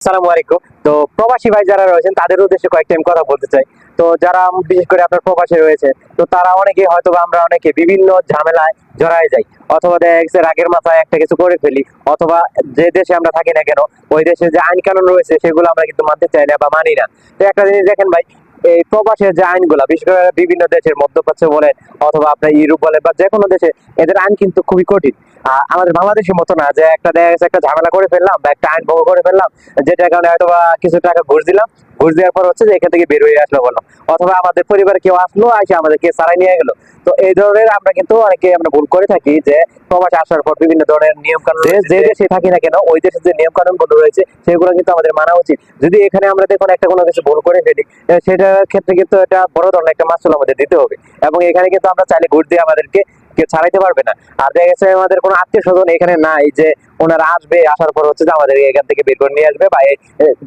আসসালামু আলাইকুম। তো প্রবাসী ভাই যারা রয়েছেন তাদের উদ্দেশ্যে কয়েকটা আমি কথা বলতে চাই। তো যারা বিশেষ করে আপনার প্রবাসী রয়েছে, তো তারা অনেকে হয়তো আমরা অনেকে বিভিন্ন ঝামেলায় জড়ায় যাই, অথবা দেখা গেছে রাগের মাথায় একটা কিছু করে ফেলি, অথবা যে দেশে আমরা থাকি না কেন ওই দেশে যে আইন কানুন রয়েছে সেগুলো আমরা কিন্তু মানতে চাই না বা মানি না। তো একটা জিনিস দেখেন ভাই, এই প্রবাসের যে আইনগুলা বিশেষ করে বিভিন্ন দেশের মধ্যপ্রাচ্য বলেন অথবা আপনার ইউরোপ বলেন বা যে কোনো দেশে, এদের আইন কিন্তু খুবই কঠিন। আমাদের বাংলাদেশের মতো না যে একটা দেখা গেছে একটা ঝামেলা করে ফেললাম বা একটা আইন ভঙ্গ করে ফেললাম, যেটার কারণে হয়তো বা কিছু টাকা ঘুষ দিলাম, ঘুষ দেওয়ার পর হচ্ছে যে এখান থেকে বের হয়ে আসলো বললাম, অথবা আমাদের পরিবারে কেউ আসলো এসে আমাদেরকে সারাই নিয়ে গেলো। তো এই ধরনের আমরা কিন্তু অনেকে আমরা ভুল করে থাকি যে প্রবাসে আসার পর বিভিন্ন ধরনের নিয়ম কানুন যে দেশে থাকি না কেন ওই দেশের যে নিয়ম কানুন গুলো রয়েছে সেগুলো কিন্তু আমাদের মানা উচিত। যদি এখানে আমরা দেখুন একটা কোনো কিছু ভুল করে ফেলি, সেটার ক্ষেত্রে কিন্তু এটা বড় ধরনের একটা মাসুল আমাদের দিতে হবে। এবং এখানে কিন্তু আমরা চাইলে ঘুষ দিয়ে আমাদেরকে কেউ ছাড়াইতে পারবে না। আর দেখা গেছে আমাদের কোনো আত্মীয় স্বজন এখানে নাই যে ওনারা আসবে, আসার পর হচ্ছে যে আমাদের এখান থেকে বের করে নিয়ে আসবে বা এই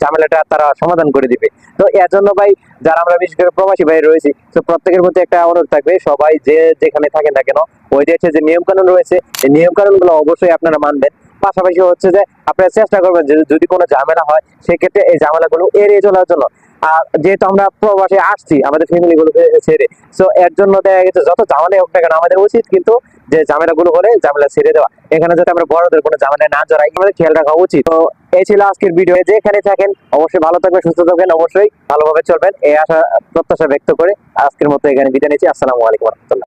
ঝামেলাটা তারা সমাধান করে দিবে। তো এর জন্য ভাই, যারা আমরা বিশেষ করে প্রবাসী ভাই রয়েছি, তো প্রত্যেকের প্রতি একটা অনুরোধ থাকবে, সবাই যে যেখানে থাকেন না কেন ওই দেশে যে নিয়ম কানুন রয়েছে এই নিয়ম কানুন গুলো অবশ্যই আপনারা মানবেন। পাশাপাশি হচ্ছে যে আপনারা চেষ্টা করবেন যে যদি কোনো ঝামেলা হয় সেক্ষেত্রে এই ঝামেলাগুলো এড়িয়ে চলার জন্য। আর যেহেতু আমরা প্রবাসে আসছি আমাদের ফ্যামিলি গুলোকে ছেড়ে, তো এর জন্য দেখা গেছে যত ঝামেলা হোক না কেন আমাদের উচিত কিন্তু যে ঝামেলাগুলো হলে ঝামেলা ছেড়ে দেওয়া, এখানে যাতে আমরা বড়দের কোনো ঝামেলা না জড়াই আমাদের খেয়াল রাখা উচিত। তো এই ছিল আজকের ভিডিও। যেখানে থাকেন অবশ্যই ভালো থাকবেন, সুস্থ থাকবেন, অবশ্যই ভালোভাবে চলবেন এই আশা প্রত্যাশা ব্যক্ত করে আজকের মতো এখানে বিদায় নিচ্ছি। আসসালামু আলাইকুম রহমতুল্লাহ।